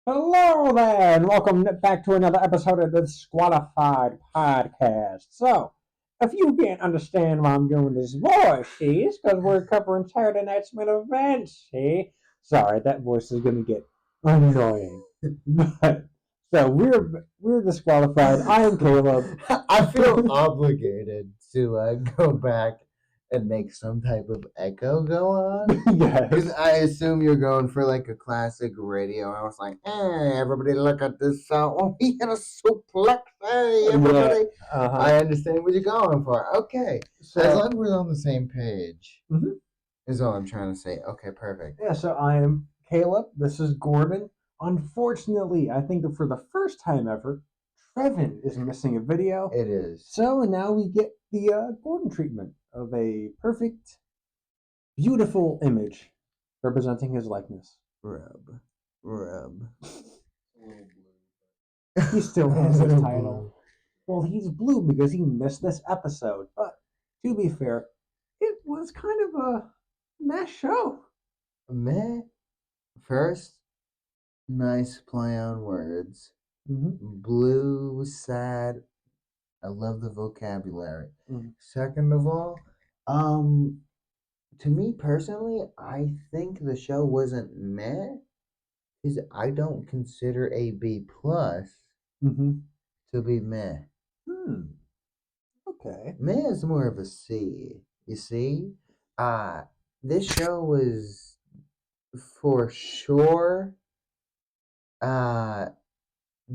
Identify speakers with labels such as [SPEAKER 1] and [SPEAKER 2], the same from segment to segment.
[SPEAKER 1] Hello there, and welcome back to another episode of the Squalified Podcast. So, if you can't understand why I'm doing this voice, see, it's because we're covering Saturday night's main event, see? Sorry, that voice is going to get annoying. But, so, we're disqualified. I am Caleb.
[SPEAKER 2] I feel obligated to go back and make some type of echo go on. Because
[SPEAKER 1] Yes.
[SPEAKER 2] I assume you're going for like a classic radio. I was like, hey, everybody look at this. Oh, he had a suplex. Hey, everybody. I understand what you're going for. Okay.
[SPEAKER 1] So,
[SPEAKER 2] As long as we're on the same page,
[SPEAKER 1] mhm.
[SPEAKER 2] is all I'm trying to say. Okay, perfect.
[SPEAKER 1] Yeah, so I am Caleb. This is Gordon. Unfortunately, I think that for the first time ever, Trevin is missing a video.
[SPEAKER 2] It is.
[SPEAKER 1] So now we get the Gordon treatment of a perfect, beautiful image representing his likeness.
[SPEAKER 2] Rub. Rub.
[SPEAKER 1] He still has his title. Well, he's blue because he missed this episode. But to be fair, it was kind of a mess show.
[SPEAKER 2] Meh. First, nice play on words.
[SPEAKER 1] Mm-hmm.
[SPEAKER 2] Blue, sad. I love the vocabulary.
[SPEAKER 1] Mm-hmm.
[SPEAKER 2] Second of all, um, to me personally, I think the show wasn't meh because I don't consider a B plus
[SPEAKER 1] Mm-hmm.
[SPEAKER 2] to be meh.
[SPEAKER 1] Hmm. Okay.
[SPEAKER 2] Meh is more of a C. You see, uh, this show was for sure, uh,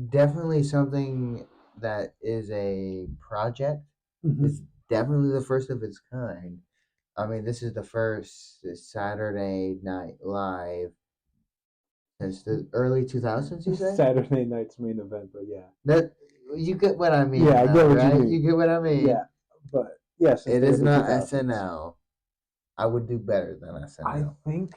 [SPEAKER 2] definitely something that is a project.
[SPEAKER 1] Mm-hmm.
[SPEAKER 2] It's definitely the first of its kind. I mean, this is the first Saturday Night Live since the early 2000s, you say?
[SPEAKER 1] Saturday night's main event, but yeah.
[SPEAKER 2] That you get what I mean,
[SPEAKER 1] Yeah, I get
[SPEAKER 2] though,
[SPEAKER 1] what you
[SPEAKER 2] right?
[SPEAKER 1] mean.
[SPEAKER 2] You get what I mean.
[SPEAKER 1] Yeah, but yeah, since
[SPEAKER 2] It
[SPEAKER 1] the
[SPEAKER 2] is
[SPEAKER 1] early
[SPEAKER 2] not
[SPEAKER 1] 2000s.
[SPEAKER 2] SNL. I would do better than
[SPEAKER 1] I
[SPEAKER 2] SNL.
[SPEAKER 1] think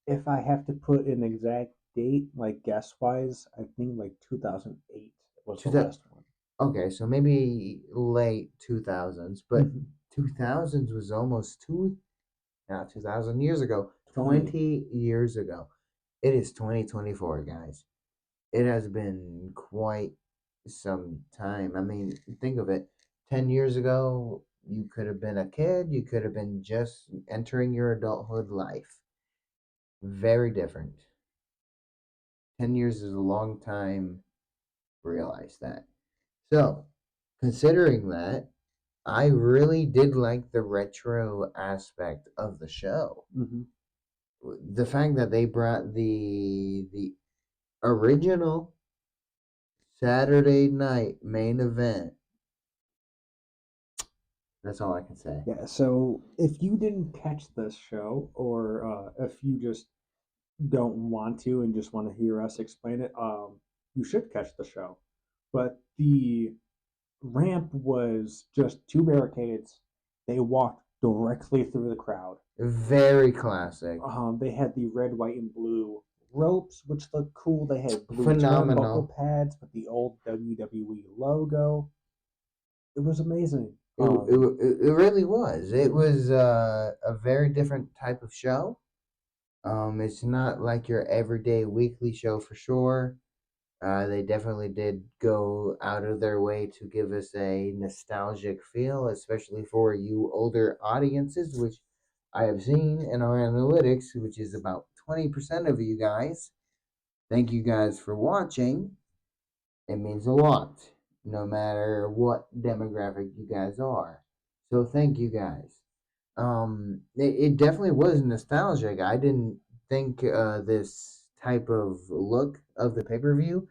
[SPEAKER 1] if I have to put an exact date, like guess wise, I think like 2008 was the
[SPEAKER 2] Two thou-
[SPEAKER 1] last one.
[SPEAKER 2] okay, so maybe late 2000s, but
[SPEAKER 1] Mhm.
[SPEAKER 2] 2000s was almost not 2000 years ago,
[SPEAKER 1] 20.
[SPEAKER 2] 20 years ago. It is 2024, guys. It has been quite some time. I mean, think of it. 10 years ago, you could have been a kid, you could have been just entering your adulthood life. Very different. 10 years is a long time. Realize that. So, considering that, I really did like the retro aspect of the show.
[SPEAKER 1] Hmm.
[SPEAKER 2] The fact that they brought the original Saturday night main event. That's all I can say.
[SPEAKER 1] Yeah, so if you didn't catch this show, or if you just don't want to and just want to hear us explain it, you should catch the show. But the ramp was just two barricades. They walked directly through the crowd.
[SPEAKER 2] Very classic.
[SPEAKER 1] They had the red, white, and blue ropes, which looked cool. They had blue turnbuckle
[SPEAKER 2] Phenomenal.
[SPEAKER 1] pads with the old WWE logo. It was amazing.
[SPEAKER 2] It really was. It was a very different type of show. It's not like your everyday weekly show for sure. They definitely did go out of their way to give us a nostalgic feel, especially for you older audiences, which I have seen in our analytics, which is about 20% of you guys. Thank you guys for watching. It means a lot, no matter what demographic you guys are. So thank you guys. It definitely was nostalgic. I didn't think this type of look of the pay per view.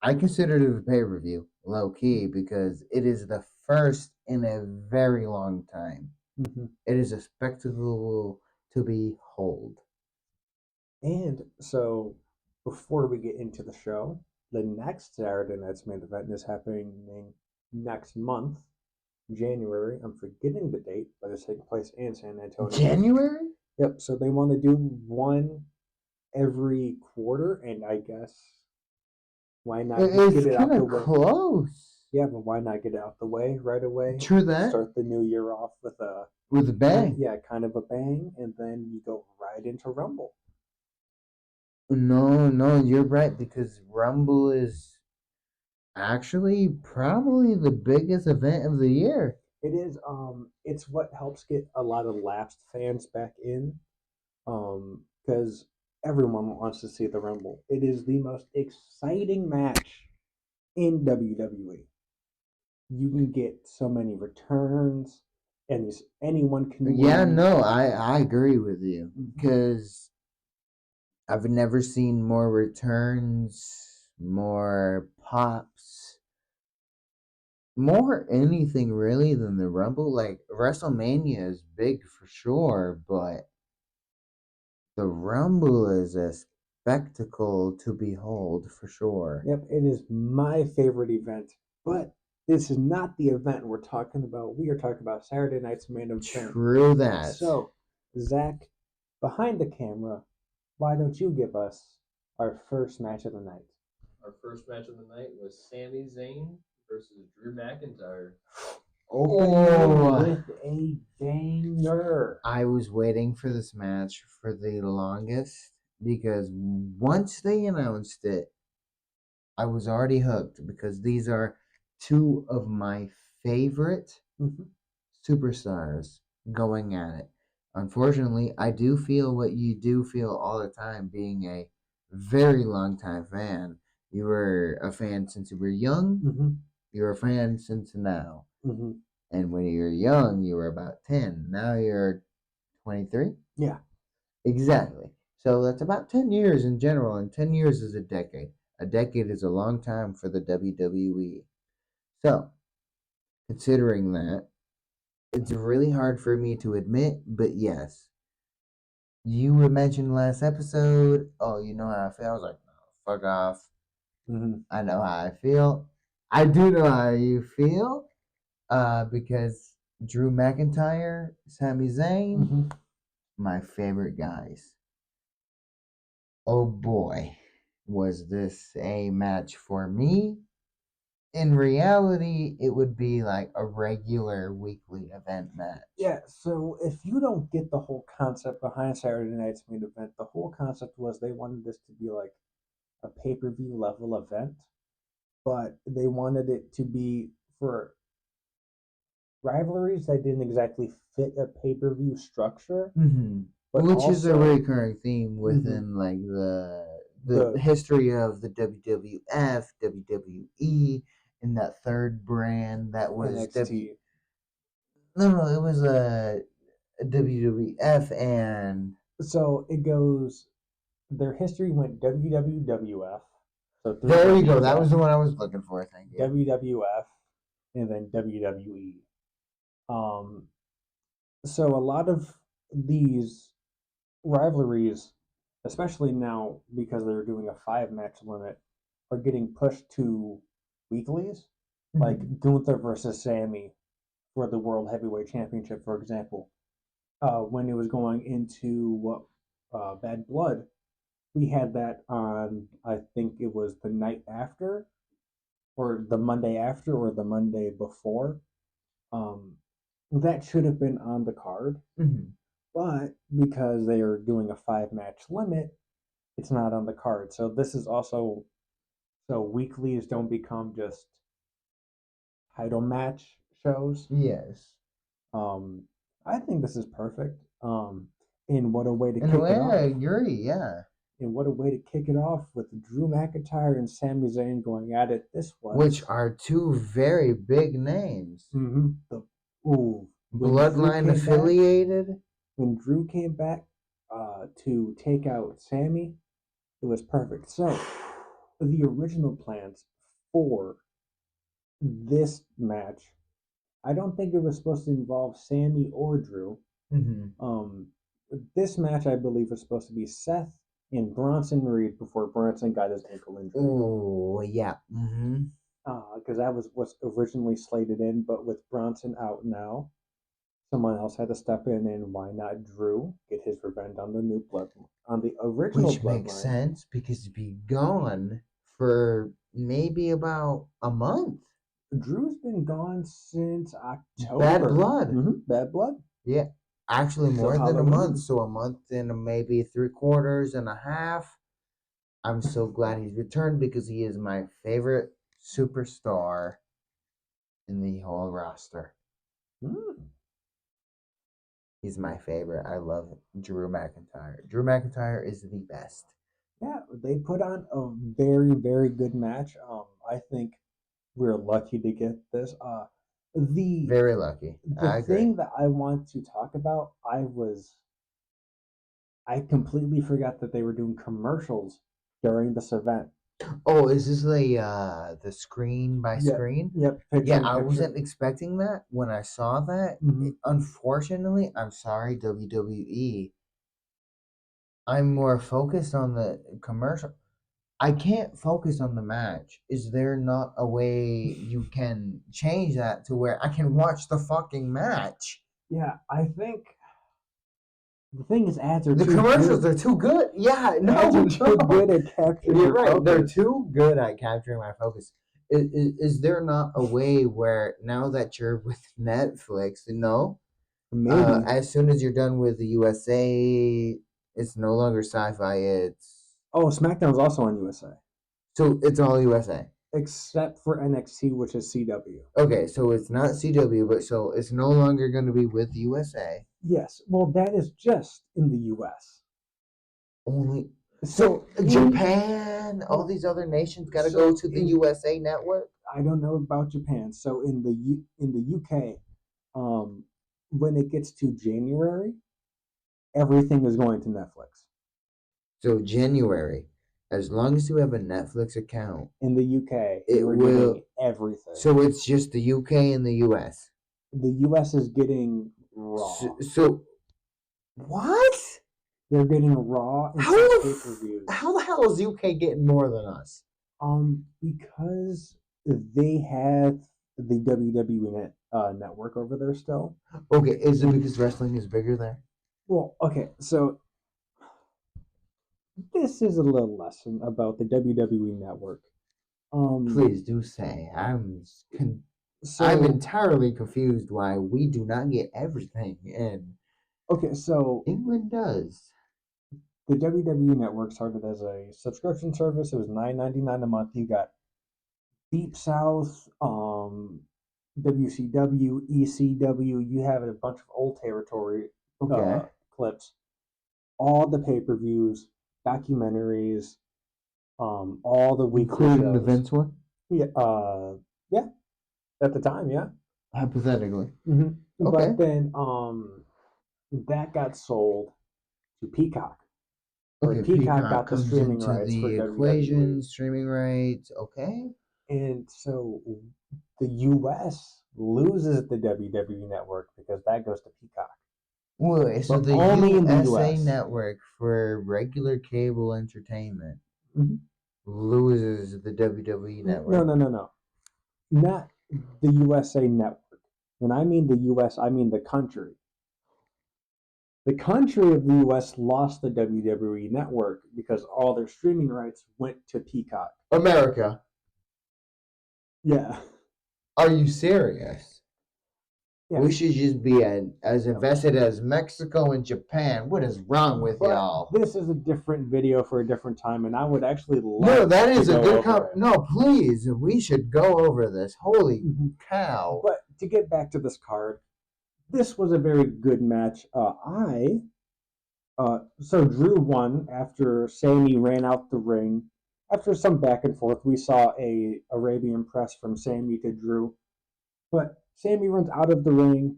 [SPEAKER 2] I considered it a pay per view, low key, because it is the first in a very long time.
[SPEAKER 1] Mhm.
[SPEAKER 2] It is a spectacle to behold.
[SPEAKER 1] And so, before we get into the show, the next Saturday night's main event is happening next month, January. I'm forgetting the date, but it's taking place in San Antonio.
[SPEAKER 2] January?
[SPEAKER 1] Yep. So they want to do one every quarter, and I guess why not just
[SPEAKER 2] It's
[SPEAKER 1] get it out
[SPEAKER 2] kind
[SPEAKER 1] the
[SPEAKER 2] of
[SPEAKER 1] way?
[SPEAKER 2] close.
[SPEAKER 1] Yeah, but why not get it out the way right away?
[SPEAKER 2] True that.
[SPEAKER 1] Start the new year off with a
[SPEAKER 2] With a bang.
[SPEAKER 1] yeah, kind of a bang, and then you go right into Rumble.
[SPEAKER 2] No, no, you're right because Rumble is actually probably the biggest event of the year.
[SPEAKER 1] It is. It's what helps get a lot of lapsed fans back in. Because everyone wants to see the Rumble. It is the most exciting match in WWE. You can get so many returns, and anyone can
[SPEAKER 2] Yeah,
[SPEAKER 1] win.
[SPEAKER 2] no, I agree with you
[SPEAKER 1] Mhm.
[SPEAKER 2] because I've never seen more returns, more pops, more anything really than the Rumble. Like WrestleMania is big for sure, but the Rumble is a spectacle to behold for sure.
[SPEAKER 1] Yep, it is my favorite event. But this is not the event we're talking about. We are talking about Saturday night's main event.
[SPEAKER 2] True that.
[SPEAKER 1] So, Zach, behind the camera, why don't you give us our first match of the night?
[SPEAKER 3] Our first match of the night was Sami Zayn versus Drew McIntyre.
[SPEAKER 1] Opening
[SPEAKER 2] Oh,
[SPEAKER 1] with a banger.
[SPEAKER 2] I was waiting for this match for the longest because once they announced it, I was already hooked because these are two of my favorite
[SPEAKER 1] Mhm.
[SPEAKER 2] superstars going at it. Unfortunately, I do feel what you do feel all the time being a very long time fan. You were a fan since you were young,
[SPEAKER 1] Mhm.
[SPEAKER 2] you're a fan since now.
[SPEAKER 1] Mhm.
[SPEAKER 2] And when you were young, you were about 10. Now you're 23?
[SPEAKER 1] Yeah.
[SPEAKER 2] Exactly. So that's about 10 years in general, and 10 years is a decade. A decade is a long time for the WWE. So, considering that, it's really hard for me to admit, but yes. You were mentioned last episode, oh, you know how I feel? I was like, no, fuck off.
[SPEAKER 1] Mhm.
[SPEAKER 2] I know how I feel. I do know how you feel, because Drew McIntyre, Sami Zayn,
[SPEAKER 1] Mhm.
[SPEAKER 2] my favorite guys. Oh boy, was this a match for me? In reality, it would be like a regular weekly event match.
[SPEAKER 1] Yeah. So if you don't get the whole concept behind Saturday night's main event, the whole concept was they wanted this to be like a pay-per-view level event, but they wanted it to be for rivalries that didn't exactly fit a pay-per-view structure,
[SPEAKER 2] Mm-hmm.
[SPEAKER 1] but
[SPEAKER 2] Which is a
[SPEAKER 1] also
[SPEAKER 2] recurring theme
[SPEAKER 1] mhm,
[SPEAKER 2] within like the
[SPEAKER 1] the
[SPEAKER 2] history of the WWF, WWE, and that third brand that was W.
[SPEAKER 1] NXT.
[SPEAKER 2] No, no, it was a WWF and
[SPEAKER 1] So it goes. Their history went WWF, so three
[SPEAKER 2] there you go.
[SPEAKER 1] W's
[SPEAKER 2] That was
[SPEAKER 1] there,
[SPEAKER 2] the one I was looking for. Thank you.
[SPEAKER 1] WWF, and then WWE. Um, so a lot of these rivalries, especially now because they're doing a five-match limit, are getting pushed to weeklies,
[SPEAKER 2] Mm-hmm.
[SPEAKER 1] like Gunther versus Sammy for the World Heavyweight Championship, for example. When it was going into Bad Blood, we had that on, I think it was the night after, or the Monday after, or the Monday before. Um, that should have been on the card,
[SPEAKER 2] Mm-hmm.
[SPEAKER 1] but because they are doing a five-match limit, it's not on the card. So this is also so weeklies don't become just title match shows.
[SPEAKER 2] Yes.
[SPEAKER 1] Um, I think this is perfect. And what a way to
[SPEAKER 2] In a
[SPEAKER 1] kick it
[SPEAKER 2] way, I
[SPEAKER 1] off!
[SPEAKER 2] agree. Yeah.
[SPEAKER 1] And what a way to kick it off with Drew McIntyre and Sami Zayn going at it. This
[SPEAKER 2] Which
[SPEAKER 1] was
[SPEAKER 2] are two very big names.
[SPEAKER 1] the ooh when Drew
[SPEAKER 2] Bloodline
[SPEAKER 1] came back.
[SPEAKER 2] affiliated.
[SPEAKER 1] When Drew came back to take out Sammy, it was perfect. So the original plans for this match, I don't think it was supposed to involve Sammy or Drew.
[SPEAKER 2] Mm-hmm.
[SPEAKER 1] Um, this match, I believe, was supposed to be Seth and Bronson Reed before Bronson got his ankle injury.
[SPEAKER 2] Oh, yeah. Mm-hmm.
[SPEAKER 1] Because that was what's originally slated in, but with Bronson out now, someone else had to step in, and why not Drew get his revenge on the new blood, on the original
[SPEAKER 2] Which makes
[SPEAKER 1] bloodline?
[SPEAKER 2] sense because he'd be gone for maybe about a month.
[SPEAKER 1] Drew's been gone since
[SPEAKER 2] Bad
[SPEAKER 1] October.
[SPEAKER 2] blood.
[SPEAKER 1] Bad blood.
[SPEAKER 2] Yeah. Actually,
[SPEAKER 1] So
[SPEAKER 2] more than a month.
[SPEAKER 1] Halloween.
[SPEAKER 2] So a month and maybe 3/4 and a half. I'm so glad he's returned because he is my favorite superstar in the whole roster.
[SPEAKER 1] Hmm.
[SPEAKER 2] He's my favorite. I love Drew McIntyre. Drew McIntyre is the best.
[SPEAKER 1] Yeah, they put on a very, very good match. I think we're lucky to get this. The
[SPEAKER 2] Very lucky.
[SPEAKER 1] the
[SPEAKER 2] I agree.
[SPEAKER 1] thing that I want to talk about, I completely forgot that they were doing commercials during this event.
[SPEAKER 2] Oh, is this the screen by
[SPEAKER 1] Yep,
[SPEAKER 2] screen?
[SPEAKER 1] yep, picture
[SPEAKER 2] Yeah,
[SPEAKER 1] in
[SPEAKER 2] I
[SPEAKER 1] picture.
[SPEAKER 2] wasn't expecting that when I saw that.
[SPEAKER 1] Hmm.
[SPEAKER 2] Unfortunately, I'm sorry, WWE. I'm more focused on the commercial. I can't focus on the match. Is there not a way you can change that to where I can watch the fucking match?
[SPEAKER 1] Yeah, I think the thing is ads are
[SPEAKER 2] The
[SPEAKER 1] too
[SPEAKER 2] commercials
[SPEAKER 1] good.
[SPEAKER 2] are too good. Yeah,
[SPEAKER 1] Ads
[SPEAKER 2] no,
[SPEAKER 1] are too good at capturing
[SPEAKER 2] you're
[SPEAKER 1] your
[SPEAKER 2] right. They're
[SPEAKER 1] focus.
[SPEAKER 2] too good at capturing my focus. Is there not a way where now that you're with Netflix,
[SPEAKER 1] Maybe.
[SPEAKER 2] as soon as you're done with the USA, it's no longer sci-fi. It's
[SPEAKER 1] Oh, SmackDown's also on USA,
[SPEAKER 2] so it's all USA.
[SPEAKER 1] except for NXT, which is CW.
[SPEAKER 2] Okay, so it's not CW, but so it's no longer going to be with USA.
[SPEAKER 1] Yes, well, that is just in the US.
[SPEAKER 2] Only
[SPEAKER 1] So
[SPEAKER 2] so Japan, all these other nations got to go to the
[SPEAKER 1] in
[SPEAKER 2] USA network.
[SPEAKER 1] I don't know about Japan. So in the UK, when it gets to January, everything is going to Netflix.
[SPEAKER 2] So January, as long as you have a Netflix account,
[SPEAKER 1] In the UK,
[SPEAKER 2] it
[SPEAKER 1] you're
[SPEAKER 2] will.
[SPEAKER 1] getting everything.
[SPEAKER 2] So it's just the UK and the US.
[SPEAKER 1] The US is getting
[SPEAKER 2] So,
[SPEAKER 1] Raw.
[SPEAKER 2] so what?
[SPEAKER 1] They're getting Raw and
[SPEAKER 2] How
[SPEAKER 1] some
[SPEAKER 2] the
[SPEAKER 1] pay-per-views.
[SPEAKER 2] how the hell is UK getting more than us?
[SPEAKER 1] Because they have the WWE network over there still.
[SPEAKER 2] Okay, is it
[SPEAKER 1] And
[SPEAKER 2] because wrestling is bigger there?
[SPEAKER 1] well, okay, so this is a little lesson about the WWE network.
[SPEAKER 2] Please do say. I'm
[SPEAKER 1] So
[SPEAKER 2] entirely confused why we do not get everything and
[SPEAKER 1] okay, so
[SPEAKER 2] England does.
[SPEAKER 1] the WWE network started as a subscription service. It was $9.99 a month. You got Deep South, WCW, ECW. You have a bunch of old territory
[SPEAKER 2] Okay.
[SPEAKER 1] clips, all the pay-per-views, documentaries, all the weekly
[SPEAKER 2] Including the
[SPEAKER 1] shows.
[SPEAKER 2] Vince one?
[SPEAKER 1] Yeah, yeah, at the time, yeah.
[SPEAKER 2] Hypothetically.
[SPEAKER 1] Hmm.
[SPEAKER 2] Okay.
[SPEAKER 1] But then that got sold to Peacock, or
[SPEAKER 2] Okay,
[SPEAKER 1] Peacock
[SPEAKER 2] Peacock
[SPEAKER 1] got the
[SPEAKER 2] comes
[SPEAKER 1] streaming
[SPEAKER 2] into
[SPEAKER 1] rights for
[SPEAKER 2] the
[SPEAKER 1] WWE.
[SPEAKER 2] equation, streaming rights. Okay.
[SPEAKER 1] And so the US loses the WWE network because that goes to Peacock.
[SPEAKER 2] Well, so
[SPEAKER 1] But
[SPEAKER 2] the
[SPEAKER 1] only in the
[SPEAKER 2] USA
[SPEAKER 1] US.
[SPEAKER 2] network for regular cable entertainment
[SPEAKER 1] Mhm.
[SPEAKER 2] loses the WWE
[SPEAKER 1] No,
[SPEAKER 2] network.
[SPEAKER 1] no. Not the USA network. When I mean the US, I mean the country. The country of the US lost the WWE network because all their streaming rights went to Peacock.
[SPEAKER 2] America,
[SPEAKER 1] Yeah.
[SPEAKER 2] are you serious?
[SPEAKER 1] Yeah.
[SPEAKER 2] We should just be as invested as Mexico and Japan. What is wrong with
[SPEAKER 1] But
[SPEAKER 2] y'all?
[SPEAKER 1] this is a different video for a different time, and I would actually
[SPEAKER 2] No,
[SPEAKER 1] like
[SPEAKER 2] that
[SPEAKER 1] to
[SPEAKER 2] is a
[SPEAKER 1] go
[SPEAKER 2] good
[SPEAKER 1] over it.
[SPEAKER 2] No, please, we should go over this. Holy cow!
[SPEAKER 1] But to get back to this card, this was a very good match. So Drew won after Sammy ran out the ring. After some back and forth, we saw a Arabian press from Sammy to Drew. But Sammy runs out of the ring.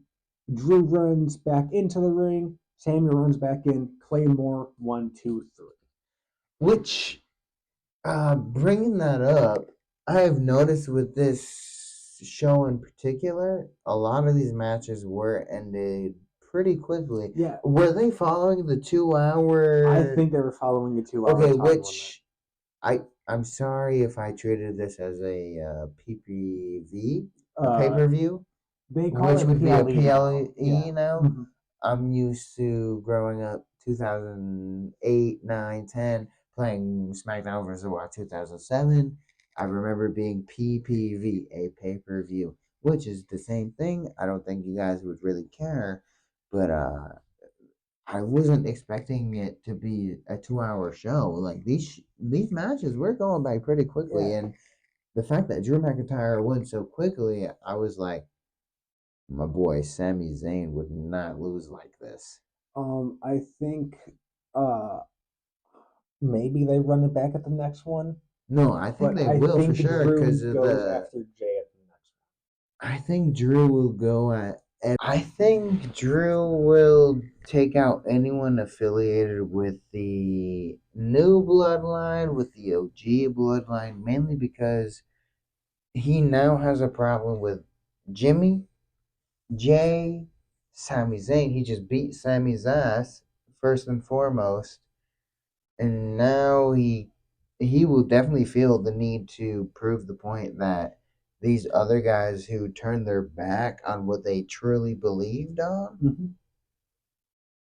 [SPEAKER 1] Drew runs back into the ring. Sammy runs back in. Claymore 1, 2, 3.
[SPEAKER 2] Which, bringing that up, I have noticed with this show in particular, a lot of these matches were ended pretty quickly.
[SPEAKER 1] Yeah.
[SPEAKER 2] Were they following the 2 hour?
[SPEAKER 1] I think they were following a 2 hour
[SPEAKER 2] Okay,
[SPEAKER 1] time limit.
[SPEAKER 2] which I'm sorry if I treated this as a PPV, a pay per view,
[SPEAKER 1] They call
[SPEAKER 2] which
[SPEAKER 1] it
[SPEAKER 2] would be a
[SPEAKER 1] PLE now.
[SPEAKER 2] PLE now.
[SPEAKER 1] Mhm.
[SPEAKER 2] I'm used to growing up 2008, 9, 10, playing SmackDown vs. Raw 2007. I remember being PPV, a pay per view, which is the same thing. I don't think you guys would really care, but I wasn't expecting it to be a 2-hour show. Like these matches were going by pretty quickly,
[SPEAKER 1] Yeah.
[SPEAKER 2] and the fact that Drew McIntyre won so quickly, I was like, my boy Sami Zayn would not lose like this.
[SPEAKER 1] I think uh maybe they run it back at the next one,
[SPEAKER 2] No, I think
[SPEAKER 1] but
[SPEAKER 2] they
[SPEAKER 1] I
[SPEAKER 2] will for
[SPEAKER 1] think
[SPEAKER 2] sure
[SPEAKER 1] Drew
[SPEAKER 2] because of
[SPEAKER 1] goes
[SPEAKER 2] the.
[SPEAKER 1] after Jay at the next
[SPEAKER 2] I think Drew will go at. I think Drew will take out anyone affiliated with the new bloodline, with the OG bloodline, mainly because he now has a problem with Jimmy, Jay, Sami Zayn. He just beat Sami's ass first and foremost, and now he will definitely feel the need to prove the point that these other guys who turned their back on what they truly believed on,
[SPEAKER 1] one.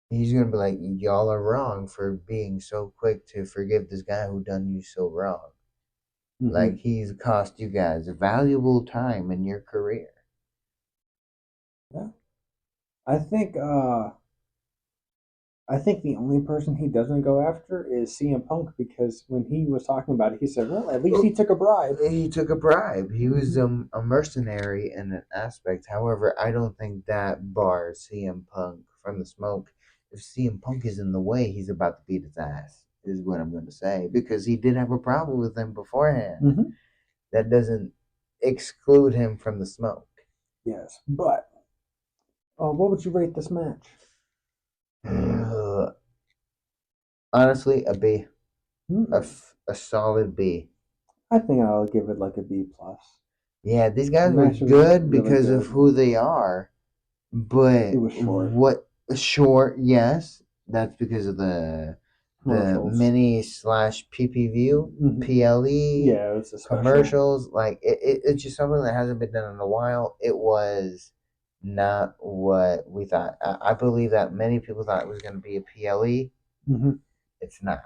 [SPEAKER 2] he's gonna be like, y'all are wrong for being so quick to forgive this guy who done you so wrong. Like he's cost you guys valuable time in your career.
[SPEAKER 1] Yeah. I think the only person he doesn't go after is CM Punk because when he was talking about it, he said, "Well, at least he took a bribe."
[SPEAKER 2] He took a bribe. He was
[SPEAKER 1] Mhm.
[SPEAKER 2] a mercenary in an aspect. However, I don't think that bars CM Punk from the smoke. If CM Punk is in the way, he's about to beat his ass, is what I'm going to say. Because he did have a problem with him beforehand.
[SPEAKER 1] Mhm.
[SPEAKER 2] That doesn't exclude him from the smoke.
[SPEAKER 1] Yes, but what would you rate this match?
[SPEAKER 2] Honestly, a B.
[SPEAKER 1] Hmm.
[SPEAKER 2] A solid B.
[SPEAKER 1] I think I'll give it like a B plus.
[SPEAKER 2] Yeah, these
[SPEAKER 1] The
[SPEAKER 2] guys were
[SPEAKER 1] match was
[SPEAKER 2] good
[SPEAKER 1] really
[SPEAKER 2] because of
[SPEAKER 1] good.
[SPEAKER 2] who they are.
[SPEAKER 1] It
[SPEAKER 2] But
[SPEAKER 1] was short.
[SPEAKER 2] what short? Yes, that's because of the
[SPEAKER 1] Commercials.
[SPEAKER 2] mini slash PPV
[SPEAKER 1] Mhm.
[SPEAKER 2] PLE
[SPEAKER 1] Yeah, it was a special.
[SPEAKER 2] commercials. Like it's just something that hasn't been done in a while. It was not what we thought. I believe that many people thought it was going to be a PLE.
[SPEAKER 1] Hmm.
[SPEAKER 2] It's not.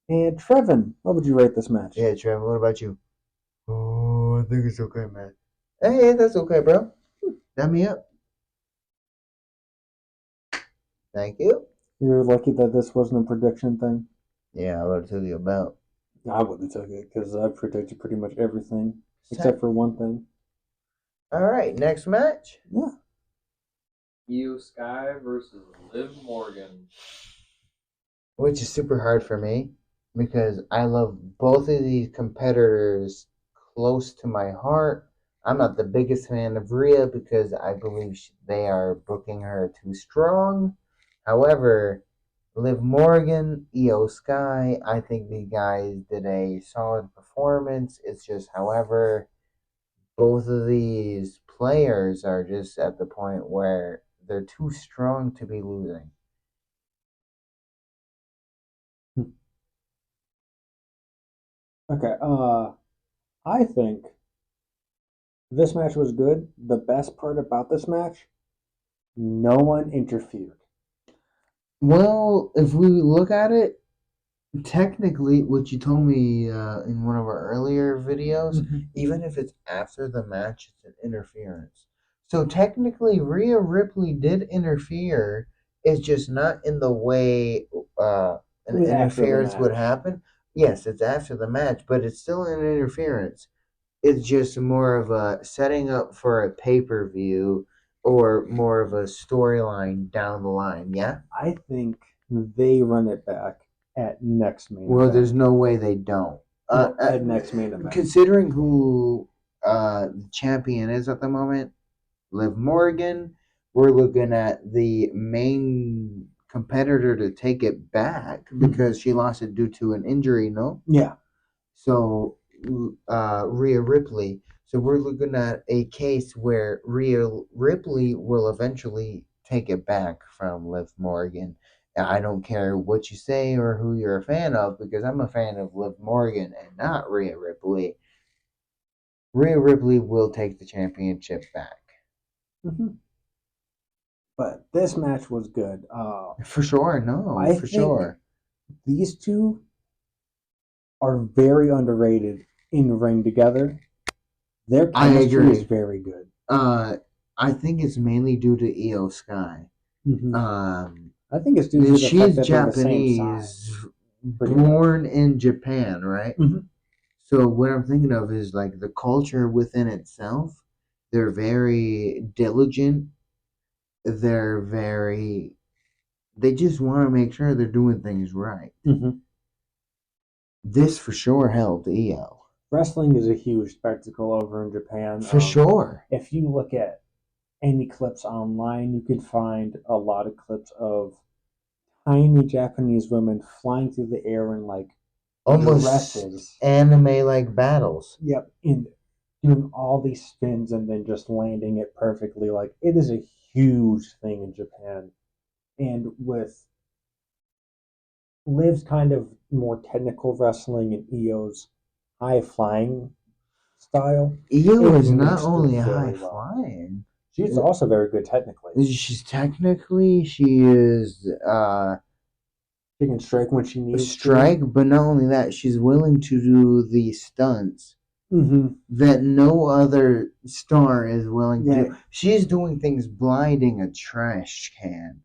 [SPEAKER 1] And Trevin, what would you rate this match?
[SPEAKER 2] Yeah, Trevor. What about you? Oh, I think it's okay, man. Hey, that's okay, bro. Dab me up. Thank you.
[SPEAKER 1] You're lucky that this wasn't a prediction thing.
[SPEAKER 2] Yeah, I would have told you about.
[SPEAKER 1] I wouldn't have took it because I predicted pretty much everything except
[SPEAKER 2] Set.
[SPEAKER 1] for one thing.
[SPEAKER 2] All right, next match.
[SPEAKER 1] Yeah.
[SPEAKER 3] Io Sky versus Liv Morgan.
[SPEAKER 2] Which is super hard for me because I love both of these competitors close to my heart. I'm not the biggest fan of Rhea because I believe they are booking her too strong. However, Liv Morgan, Io Sky, I think the guys did a solid performance. It's just, however, both of these players are just at the point where they're too strong to be losing.
[SPEAKER 1] Okay. I think this match was good. The best part about this match, no one interfered.
[SPEAKER 2] Well, if we look at it, technically, what you told me in one of our earlier videos, even if it's after the match, it's an interference. So technically, Rhea Ripley did interfere. It's just not in the way
[SPEAKER 1] It
[SPEAKER 2] an
[SPEAKER 1] was after the
[SPEAKER 2] interference would
[SPEAKER 1] match.
[SPEAKER 2] happen. Yes, it's after the match, but it's still an interference. It's just more of a setting up for a pay per view or more of a storyline down the line. Yeah.
[SPEAKER 1] I think they run it back at next main
[SPEAKER 2] Well,
[SPEAKER 1] event.
[SPEAKER 2] there's no way they don't.
[SPEAKER 1] No, at next main event.
[SPEAKER 2] Considering who the champion is at the moment, Liv Morgan, we're looking at the main competitor to take it back because she lost it due to an injury, no?
[SPEAKER 1] Yeah.
[SPEAKER 2] So, Rhea Ripley. So we're looking at a case where Rhea Ripley will eventually take it back from Liv Morgan. I don't care what you say or who you're a fan of because I'm a fan of Liv Morgan and not Rhea Ripley. Rhea Ripley will take the championship back.
[SPEAKER 1] Mm-hmm. But this match was good.
[SPEAKER 2] For sure, no,
[SPEAKER 1] I
[SPEAKER 2] for
[SPEAKER 1] think
[SPEAKER 2] sure.
[SPEAKER 1] these two are very underrated in the ring together. Their
[SPEAKER 2] I
[SPEAKER 1] chemistry is
[SPEAKER 2] agree.
[SPEAKER 1] very good.
[SPEAKER 2] I think it's mainly due to Io Sky.
[SPEAKER 1] Mm-hmm. I think it's due to the fact
[SPEAKER 2] She's
[SPEAKER 1] that they're the same size.
[SPEAKER 2] Japanese,
[SPEAKER 1] pretty much.
[SPEAKER 2] born in Japan, right?
[SPEAKER 1] Mhm.
[SPEAKER 2] So what I'm thinking of is like the culture within itself. They're very diligent. They're very. They just want to make sure they're doing things right.
[SPEAKER 1] Mhm.
[SPEAKER 2] This for sure helped EO.
[SPEAKER 1] Wrestling is a huge spectacle over in Japan.
[SPEAKER 2] For sure.
[SPEAKER 1] If you look at any clips online, you could find a lot of clips of tiny Japanese women flying through the air in like
[SPEAKER 2] Almost
[SPEAKER 1] dresses.
[SPEAKER 2] anime like battles.
[SPEAKER 1] Yep, in doing all these spins and then just landing it perfectly. Like it is a huge thing in Japan. And with Liv's kind of more technical wrestling and Io's high flying style,
[SPEAKER 2] EO
[SPEAKER 1] it
[SPEAKER 2] is not
[SPEAKER 1] mixed
[SPEAKER 2] only
[SPEAKER 1] very
[SPEAKER 2] high
[SPEAKER 1] well.
[SPEAKER 2] flying.
[SPEAKER 1] She's also very good technically.
[SPEAKER 2] She is
[SPEAKER 1] She can strike when she
[SPEAKER 2] a
[SPEAKER 1] needs
[SPEAKER 2] strike, but not only that, she's willing to do the stunts
[SPEAKER 1] to.
[SPEAKER 2] that no other star is willing to
[SPEAKER 1] Yeah.
[SPEAKER 2] do. She's doing things blinding a trash can.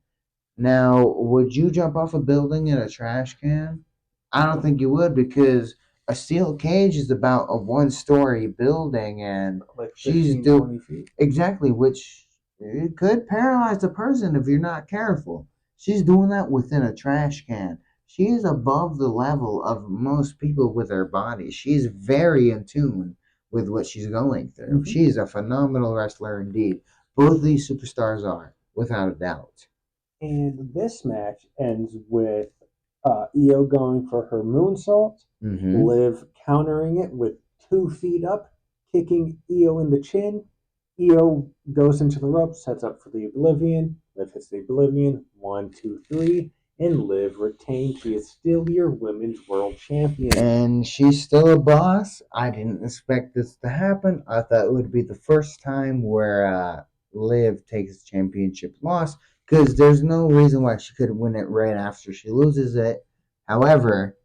[SPEAKER 2] Now, would you jump off a building in a trash can? I don't think you would, because a steel cage is about a one-story building, and
[SPEAKER 1] Like
[SPEAKER 2] she's
[SPEAKER 1] 15,
[SPEAKER 2] doing
[SPEAKER 1] 20 feet.
[SPEAKER 2] exactly, which it could paralyze a person if you're not careful. She's doing that within a trash can. She is above the level of most people with her body. She's very in tune with what she's going through.
[SPEAKER 1] Mhm.
[SPEAKER 2] She is a phenomenal wrestler indeed. Both these superstars are, without a doubt.
[SPEAKER 1] And this match ends with Io going for her moonsault,
[SPEAKER 2] Mm-hmm.
[SPEAKER 1] Liv countering it with 2 feet up, kicking Io in the chin. Io goes into the ropes, sets up for the Oblivion. Liv hits the Oblivion. 1, 2, 3. And Liv retains. She is still your women's world champion.
[SPEAKER 2] And she's still a boss. I didn't expect this to happen. I thought it would be the first time where Liv takes championship loss, because there's no reason why she could win it right after she loses it. However,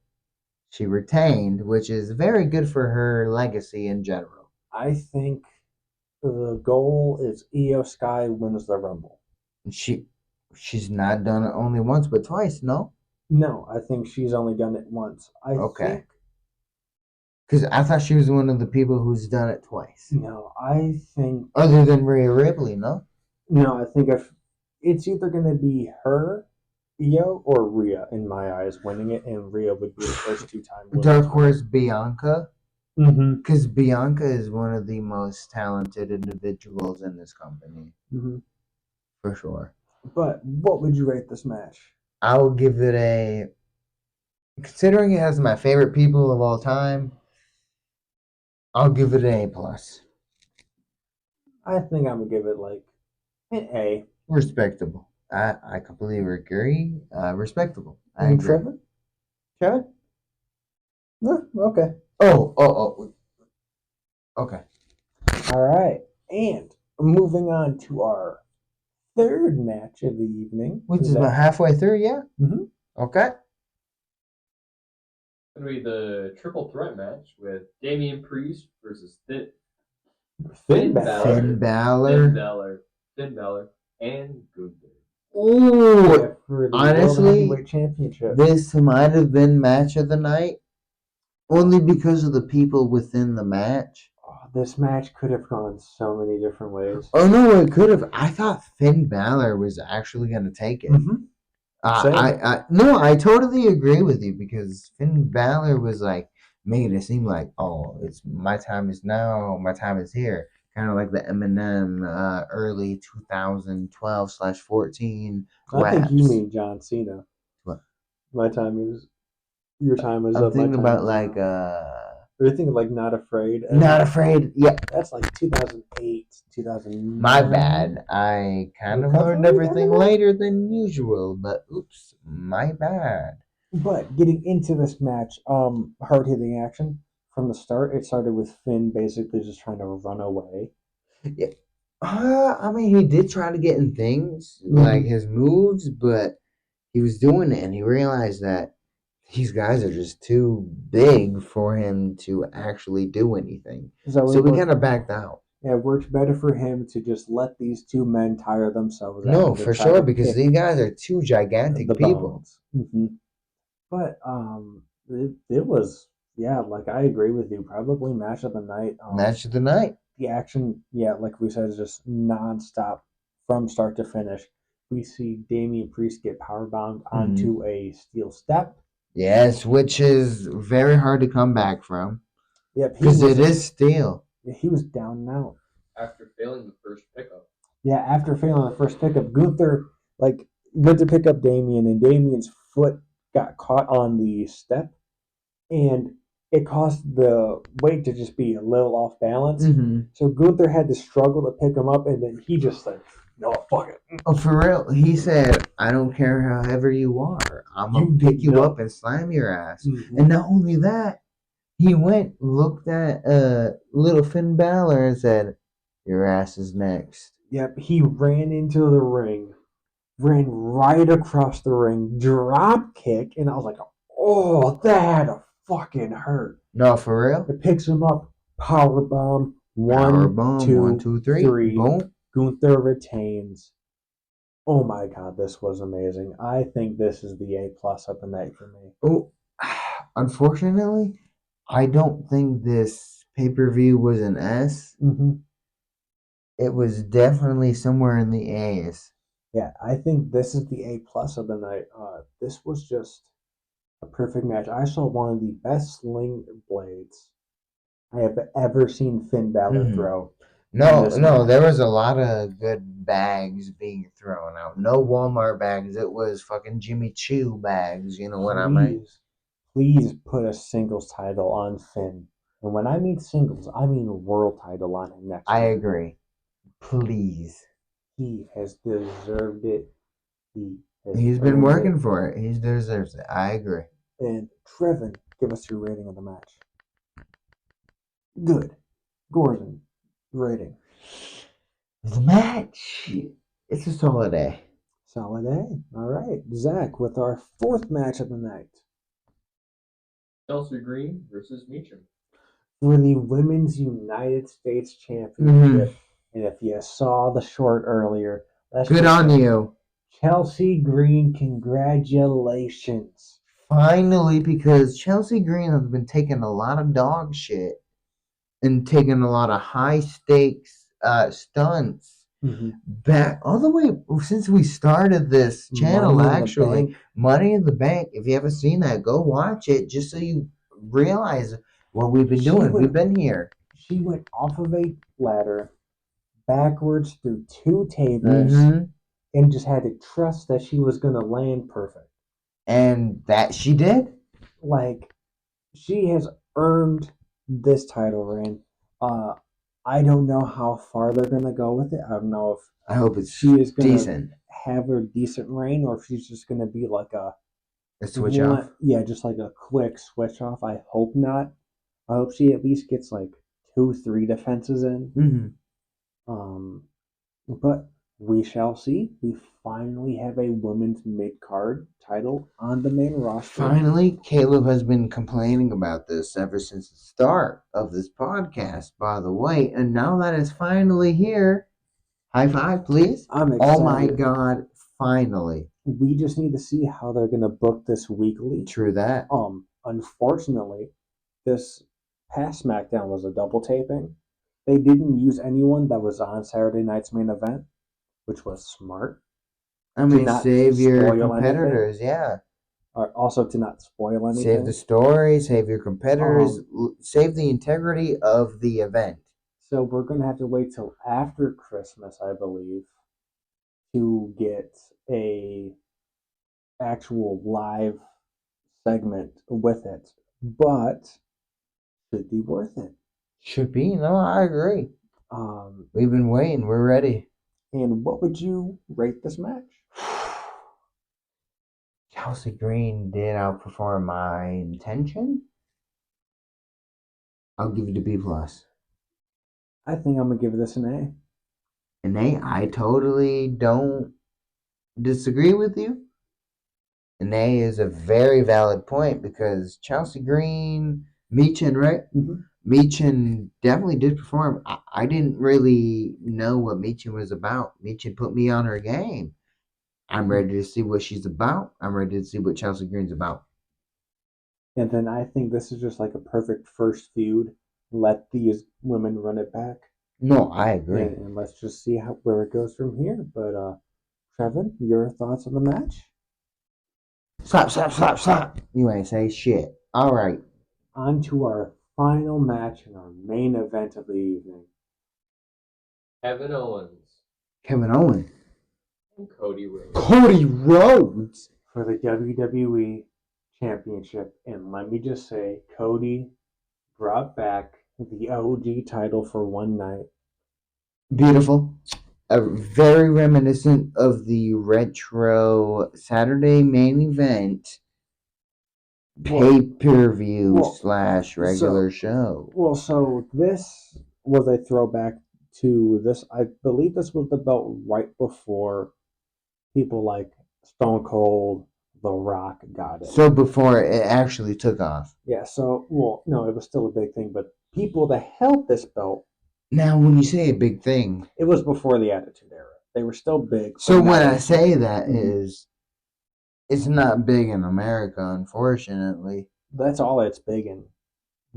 [SPEAKER 2] she retained, which is very good for her legacy in general.
[SPEAKER 1] I think the goal is Io Sky wins the Rumble.
[SPEAKER 2] She's not done it only once but twice, no?
[SPEAKER 1] No, I think she's only done it once.
[SPEAKER 2] Okay. Because I thought she was one of the people who's done it twice.
[SPEAKER 1] No, I think
[SPEAKER 2] Other than Rhea Ripley, no?
[SPEAKER 1] no, I think if it's either going to be her, Io, or Rhea in my eyes winning it, and Rhea would be the first 2 time winner.
[SPEAKER 2] Dark Horse Bianca.
[SPEAKER 1] Mm-hmm.
[SPEAKER 2] Because Bianca is one of the most talented individuals in this company.
[SPEAKER 1] Mm-hmm.
[SPEAKER 2] For sure.
[SPEAKER 1] But what would you rate this match?
[SPEAKER 2] I will give it a. Considering it has my favorite people of all time, I'll give it an A plus.
[SPEAKER 1] I think I'm gonna give it like an A.
[SPEAKER 2] Respectable. I completely agree. Respectable. I
[SPEAKER 1] And
[SPEAKER 2] agree.
[SPEAKER 1] Trevor?
[SPEAKER 2] Kevin?
[SPEAKER 1] No, okay.
[SPEAKER 2] Oh. Okay.
[SPEAKER 1] All right. And moving on to our third match of the evening.
[SPEAKER 2] Which is about halfway through, yeah?
[SPEAKER 1] Mm-hmm.
[SPEAKER 2] Okay.
[SPEAKER 3] It's going to be the triple threat match with Damian Priest versus
[SPEAKER 1] Finn
[SPEAKER 2] Balor.
[SPEAKER 3] Finn Balor, and Gunther.
[SPEAKER 2] Ooh,
[SPEAKER 1] For the
[SPEAKER 2] honestly,
[SPEAKER 1] World Heavyweight Championship.
[SPEAKER 2] this might have been match of the night, only because of the people within the match.
[SPEAKER 1] Oh, this match could have gone so many different ways.
[SPEAKER 2] Oh no, it could have. I thought Finn Balor was actually going to take it.
[SPEAKER 1] Mm-hmm.
[SPEAKER 2] I totally agree with you, because Finn Balor was like making it seem like, oh, it's my time is now, my time is here, kind of like the Eminem early 2012/14
[SPEAKER 1] I
[SPEAKER 2] raps.
[SPEAKER 1] think you mean John Cena.
[SPEAKER 2] What?
[SPEAKER 1] My time is your time is
[SPEAKER 2] I'm
[SPEAKER 1] up.
[SPEAKER 2] thinking
[SPEAKER 1] My time
[SPEAKER 2] about
[SPEAKER 1] is
[SPEAKER 2] like
[SPEAKER 1] Are you thinking like Not Afraid?
[SPEAKER 2] Not Afraid. Yeah,
[SPEAKER 1] That's like 2008, 2009.
[SPEAKER 2] my bad. I kind of learned everything later than usual, but oops, my bad.
[SPEAKER 1] But getting into this match, hard hitting action from the start. It started with Finn basically just trying to run away.
[SPEAKER 2] Yeah. I mean, he did try to get in things, like his moves, but he was doing it, and he realized that these guys are just too big for him to actually do anything. So we kind of backed out.
[SPEAKER 1] Yeah, it works better for him to just let these two men tire themselves out
[SPEAKER 2] No,
[SPEAKER 1] and to
[SPEAKER 2] for
[SPEAKER 1] try
[SPEAKER 2] sure,
[SPEAKER 1] to
[SPEAKER 2] because
[SPEAKER 1] kick
[SPEAKER 2] these guys are two gigantic
[SPEAKER 1] the
[SPEAKER 2] people.
[SPEAKER 1] bones. But it was, yeah, like I agree with you. Probably match of the night.
[SPEAKER 2] Match of the night.
[SPEAKER 1] The action, yeah, like we said, is just nonstop from start to finish. We see Damian Priest get powerbombed onto a steel step.
[SPEAKER 2] Yes, which is very hard to come back from
[SPEAKER 1] Yep,
[SPEAKER 2] because it is steel.
[SPEAKER 1] he was down and out.
[SPEAKER 3] After failing the first pickup.
[SPEAKER 1] Yeah, after failing the first pickup, Gunther like went to pick up Damien, and Damien's foot got caught on the step, and it caused the weight to just be a little off balance. So Gunther had to struggle to pick him up, and then he just said, "No, fuck it."
[SPEAKER 2] Oh, for real? He said, "I don't care how heavy you are. I'm gonna pick you up and slam your ass." And not only that, he went, looked at little Finn Balor and said, "Your ass is next."
[SPEAKER 1] Yep, he ran into the ring, ran right across the ring, drop kick, and I was like, "Oh, that had to fucking hurt."
[SPEAKER 2] No, for real?
[SPEAKER 1] It picks him up, power bomb,
[SPEAKER 2] Power bomb, 1, 2, 3. Boom.
[SPEAKER 1] Gunther retains. Oh my god, this was amazing. I think this is the A plus of the night for me.
[SPEAKER 2] Oh, unfortunately, I don't think this pay-per-view was an S. It was definitely somewhere in the A's.
[SPEAKER 1] Yeah, I think this is the A plus of the night. This was just a perfect match. I saw one of the best sling blades I have ever seen Finn Balor throw.
[SPEAKER 2] No, there was a lot of good bags being thrown out. No Walmart bags. It was fucking Jimmy Choo bags. You know what I mean?
[SPEAKER 1] Please put a singles title on Finn. And when I mean singles, I mean world title on him next
[SPEAKER 2] I
[SPEAKER 1] year.
[SPEAKER 2] agree. Please.
[SPEAKER 1] He has deserved it.
[SPEAKER 2] He's been working for it. He deserves it. I agree.
[SPEAKER 1] And Trevin, give us your rating of the match. Good. Gordon, rating.
[SPEAKER 2] The match. It's a solid A.
[SPEAKER 1] Solid A. All right. Zach, with our fourth match of the night.
[SPEAKER 3] Chelsea Green versus Meacham.
[SPEAKER 1] For the Women's United States Championship. And if you saw the short earlier,
[SPEAKER 2] good on you.
[SPEAKER 1] Chelsea Green, congratulations.
[SPEAKER 2] Finally, because Chelsea Green has been taking a lot of dog shit and taking a lot of high stakes stunts back all the way since we started this channel. Money in the Bank. If you haven't seen that, go watch it just so you realize what we've been doing. We've been here.
[SPEAKER 1] She went off of a ladder backwards through 2 tables and just had to trust that she was going to land perfect.
[SPEAKER 2] And that she did.
[SPEAKER 1] Like, she has earned this title reign. I don't know how far they're going to go with it. I don't know if
[SPEAKER 2] I hope it's
[SPEAKER 1] she is going
[SPEAKER 2] decent.
[SPEAKER 1] to have a decent reign or if she's just going to be like a
[SPEAKER 2] switch off.
[SPEAKER 1] Yeah, just like a quick switch off. I hope not. I hope she at least gets like 2-3 defenses in. But we shall see. We finally have a women's mid card title on the main roster.
[SPEAKER 2] Finally, Caleb has been complaining about this ever since the start of this podcast, by the way, and now that it's finally here, high five, please.
[SPEAKER 1] I'm excited.
[SPEAKER 2] Oh my god, finally.
[SPEAKER 1] We just need to see how they're gonna book this weekly.
[SPEAKER 2] True that.
[SPEAKER 1] Unfortunately, this past SmackDown was a double taping. They didn't use anyone that was on Saturday night's main event, which was smart.
[SPEAKER 2] I mean, save your competitors, yeah.
[SPEAKER 1] Also to not spoil anything.
[SPEAKER 2] Save the story, save your competitors, save the integrity of the event.
[SPEAKER 1] So we're going to have to wait till after Christmas, I believe, to get a actual live segment with it. But should be worth it.
[SPEAKER 2] Should be. No, I agree. We've been waiting. We're ready.
[SPEAKER 1] And what would you rate this match?
[SPEAKER 2] Chelsea Green did outperform my intention. I'll give it a B plus.
[SPEAKER 1] I think I'm gonna give this an A.
[SPEAKER 2] An A? I totally don't disagree with you. An A is a very valid point because Chelsea Green, Meacham, right? Meechin definitely did perform. I didn't really know what Meechin was about. Meechin put me on her game. I'm ready to see what she's about. I'm ready to see what Chelsea Green's about.
[SPEAKER 1] And then I think this is just like a perfect first feud. Let these women run it back,
[SPEAKER 2] No, I agree.
[SPEAKER 1] and let's just see where it goes from here. But Trevin, your thoughts on the match?
[SPEAKER 2] Slap, slap, slap, slap. You ain't say shit. All right.
[SPEAKER 1] On to our final match and our main event of the evening.
[SPEAKER 3] Kevin Owens
[SPEAKER 2] Kevin Owens.
[SPEAKER 3] and Cody Rhodes.
[SPEAKER 2] Cody Rhodes.
[SPEAKER 1] For the WWE Championship. And let me just say, Cody brought back the OG title for one night.
[SPEAKER 2] Beautiful. Very reminiscent of the retro Saturday main event pay-per-view / regular show.
[SPEAKER 1] Well, so this was a throwback to this. I believe this was the belt right before people like Stone Cold, The Rock got it.
[SPEAKER 2] So before it actually took off.
[SPEAKER 1] Yeah, so, well, no, it was still a big thing, but people that held this belt,
[SPEAKER 2] Now, when you say a big thing,
[SPEAKER 1] it was before the Attitude Era. They were still big.
[SPEAKER 2] so
[SPEAKER 1] but
[SPEAKER 2] when
[SPEAKER 1] now
[SPEAKER 2] I say that
[SPEAKER 1] Mhm.
[SPEAKER 2] is, it's not big in America, unfortunately.
[SPEAKER 1] that's all it's big in.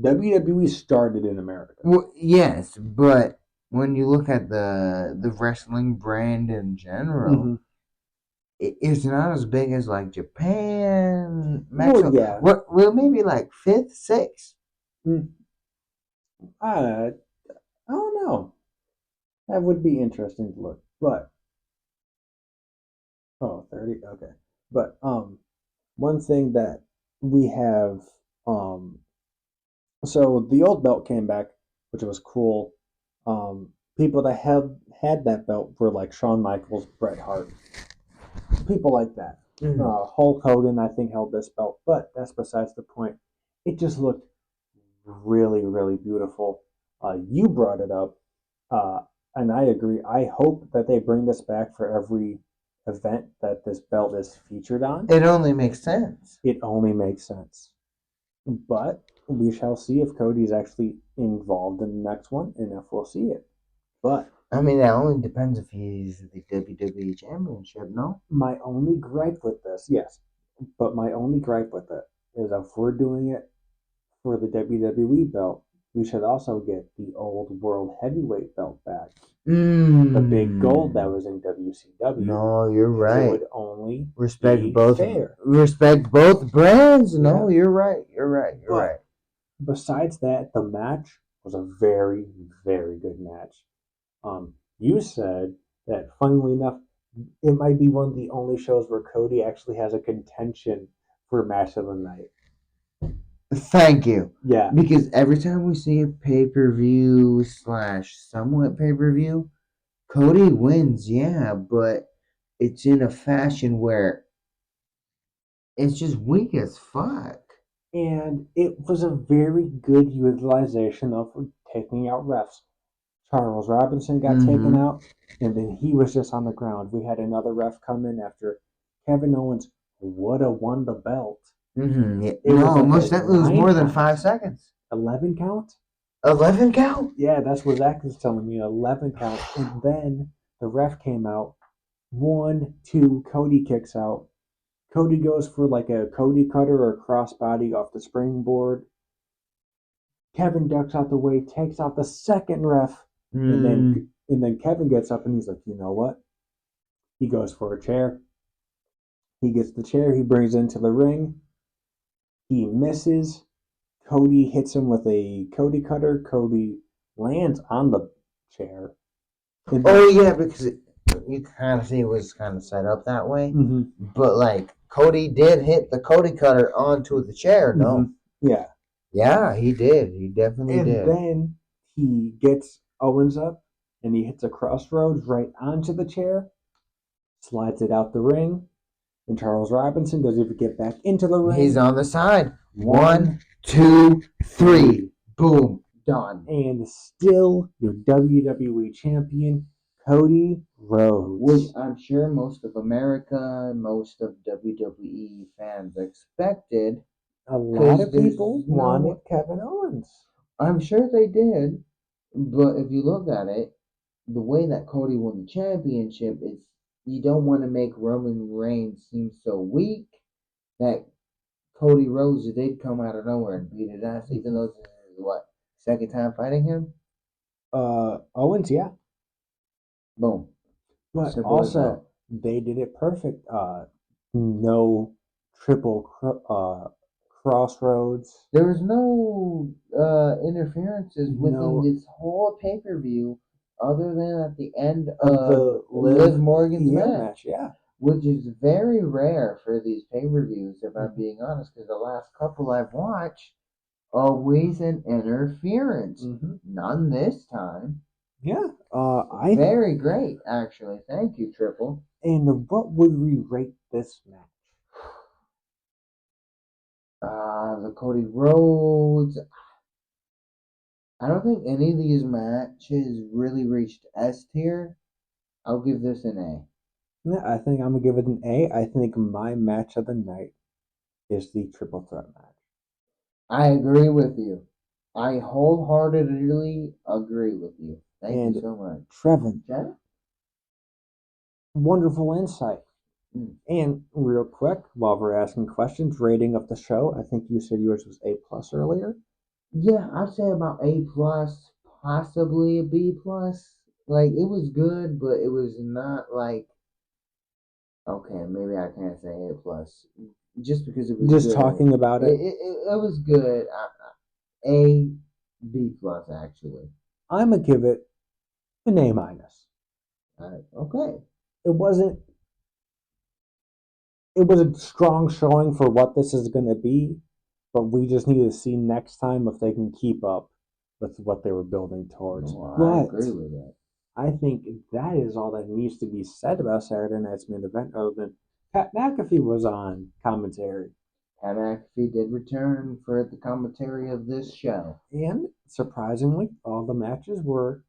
[SPEAKER 1] WWE started in America.
[SPEAKER 2] Well, yes, but when you look at the wrestling brand in general,
[SPEAKER 1] Mhm.
[SPEAKER 2] it's not as big as like Japan,
[SPEAKER 1] Well,
[SPEAKER 2] Mexico.
[SPEAKER 1] yeah.
[SPEAKER 2] Well, maybe like fifth, sixth.
[SPEAKER 1] I don't know. That would be interesting to look. But, 30, okay. But, one thing that we have, so the old belt came back, which was cool. People that had that belt were like Shawn Michaels, Bret Hart, people like that. Hulk Hogan, I think, held this belt, but that's besides the point. It just looked really, really beautiful. You brought it up, and I agree. I hope that they bring this back for every event that this belt is featured on.
[SPEAKER 2] It only makes sense.
[SPEAKER 1] It only makes sense. But we shall see if Cody's actually involved in the next one and if we'll see it. But
[SPEAKER 2] I mean, that only depends if he's the WWE Championship, no?
[SPEAKER 1] my only gripe with this, yes, but my only gripe with it is if we're doing it for the WWE belt, we should also get the old World Heavyweight belt back. The big gold that was in WCW.
[SPEAKER 2] No, you're right.
[SPEAKER 1] It would only
[SPEAKER 2] respect
[SPEAKER 1] be
[SPEAKER 2] both.
[SPEAKER 1] fair.
[SPEAKER 2] Respect both brands. No,
[SPEAKER 1] Yeah.
[SPEAKER 2] you're right. You're right. You're
[SPEAKER 1] But
[SPEAKER 2] right.
[SPEAKER 1] besides that, the match was a very, very good match. You said that, funnily enough, it might be one of the only shows where Cody actually has a contention for match of the night.
[SPEAKER 2] Thank you.
[SPEAKER 1] Yeah.
[SPEAKER 2] Because every time we see a pay-per-view / somewhat pay-per-view, Cody wins, yeah, but it's in a fashion where it's just weak as fuck.
[SPEAKER 1] And it was a very good utilization of taking out refs. Charles Robinson got taken out, and then he was just on the ground. We had another ref come in after Kevin Owens would have won the belt.
[SPEAKER 2] Yeah.
[SPEAKER 1] It was like
[SPEAKER 2] most
[SPEAKER 1] a
[SPEAKER 2] definitely was
[SPEAKER 1] 9
[SPEAKER 2] more than
[SPEAKER 1] count.
[SPEAKER 2] 5 seconds.
[SPEAKER 1] 11 count?
[SPEAKER 2] 11 count?
[SPEAKER 1] Yeah, that's what Zach was telling me. 11 count. And then the ref came out. 1, 2, Cody kicks out. Cody goes for like a Cody cutter or a crossbody off the springboard. Kevin ducks out the way, takes out the second ref, and then Kevin gets up and he's like, you know what? He goes for a chair. He gets the chair. He brings it into the ring. He misses. Cody hits him with a Cody cutter. Cody lands on the chair.
[SPEAKER 2] Oh yeah, because you kind of see it was kind of set up that way. But like Cody did hit the Cody cutter onto the chair, no?
[SPEAKER 1] Yeah.
[SPEAKER 2] Yeah, he did. He definitely did.
[SPEAKER 1] And then he gets Owens up and he hits a crossroads right onto the chair, slides it out the ring, and Charles Robinson doesn't even get back into the ring.
[SPEAKER 2] He's on the side. 1, 2, 3. Boom. Done.
[SPEAKER 1] And still your WWE champion, Cody Rhodes.
[SPEAKER 2] Which I'm sure most of America, most of WWE fans expected.
[SPEAKER 1] A lot of people wanted Kevin Owens.
[SPEAKER 2] I'm sure they did, but if you look at it, the way that Cody won the championship is you don't want to make Roman Reigns seem so weak that Cody Rhodes did come out of nowhere and beat his ass, even though this is what, second time fighting him?
[SPEAKER 1] Owens, yeah.
[SPEAKER 2] Boom.
[SPEAKER 1] But
[SPEAKER 2] Simple as that.
[SPEAKER 1] also, they did it perfect. No triple crossroads.
[SPEAKER 2] There was no interferences within
[SPEAKER 1] No.
[SPEAKER 2] this whole pay per view, other than at the end
[SPEAKER 1] Of
[SPEAKER 2] of
[SPEAKER 1] the
[SPEAKER 2] Liv Morgan's
[SPEAKER 1] yeah,
[SPEAKER 2] match,
[SPEAKER 1] yeah.
[SPEAKER 2] which is very rare for these pay per views, if I'm
[SPEAKER 1] Mhm.
[SPEAKER 2] being honest, because the last couple I've watched, always an interference.
[SPEAKER 1] Mhm.
[SPEAKER 2] None this time.
[SPEAKER 1] Yeah.
[SPEAKER 2] Very great, actually. Thank you, Triple.
[SPEAKER 1] And what would we rate this match?
[SPEAKER 2] The Cody Rhodes. I don't think any of these matches really reached S tier. I'll give this an A.
[SPEAKER 1] Yeah, I think I'm gonna give it an A. I think my match of the night is the triple threat match.
[SPEAKER 2] I agree with you. I wholeheartedly agree with you. Thank
[SPEAKER 1] And
[SPEAKER 2] you so much.
[SPEAKER 1] Trevin,
[SPEAKER 2] Jenna?
[SPEAKER 1] wonderful insight.
[SPEAKER 2] Mm.
[SPEAKER 1] And real quick, while we're asking questions, rating of the show, I think you said yours was A plus earlier.
[SPEAKER 2] Yeah, I'd say about A plus, possibly a B plus. Like it was good, but it was not like okay, maybe I can't say A plus just because it was
[SPEAKER 1] Just
[SPEAKER 2] good.
[SPEAKER 1] talking about it.
[SPEAKER 2] It was good. A B plus actually.
[SPEAKER 1] I'm gonna give it an A minus.
[SPEAKER 2] Okay.
[SPEAKER 1] It wasn't. It was a strong showing for what this is gonna be, but we just need to see next time if they can keep up with what they were building towards.
[SPEAKER 2] No, I
[SPEAKER 1] But
[SPEAKER 2] agree with that.
[SPEAKER 1] I think that is all that needs to be said about Saturday Night's main event, other than Pat McAfee was on commentary.
[SPEAKER 2] Pat McAfee did return for the commentary of this show.
[SPEAKER 1] And surprisingly, all the matches were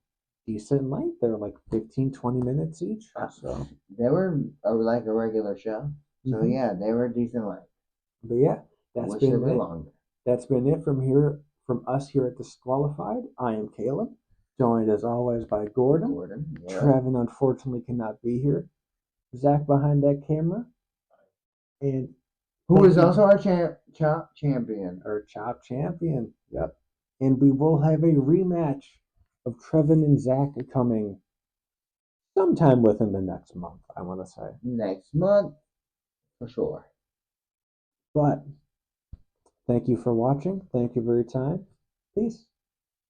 [SPEAKER 1] decent length. They were like 15, 20 minutes each. So,
[SPEAKER 2] They were like a regular show. So
[SPEAKER 1] Mhm.
[SPEAKER 2] yeah, they were decent length.
[SPEAKER 1] But yeah, that's
[SPEAKER 2] Wish
[SPEAKER 1] been
[SPEAKER 2] they'd been
[SPEAKER 1] it.
[SPEAKER 2] longer.
[SPEAKER 1] That's been it from us here at Disqualified. I am Caleb, joined as always by Gordon.
[SPEAKER 2] Yeah.
[SPEAKER 1] Trevin unfortunately cannot be here. Zach behind that camera, and
[SPEAKER 2] Who is
[SPEAKER 1] thank you-
[SPEAKER 2] also our chop champion.
[SPEAKER 1] our Chop champion. Yep. And we will have a rematch of Trevin and Zach coming sometime within the next month, I want to say.
[SPEAKER 2] Next month, for sure.
[SPEAKER 1] But thank you for watching. Thank you for your time. Peace.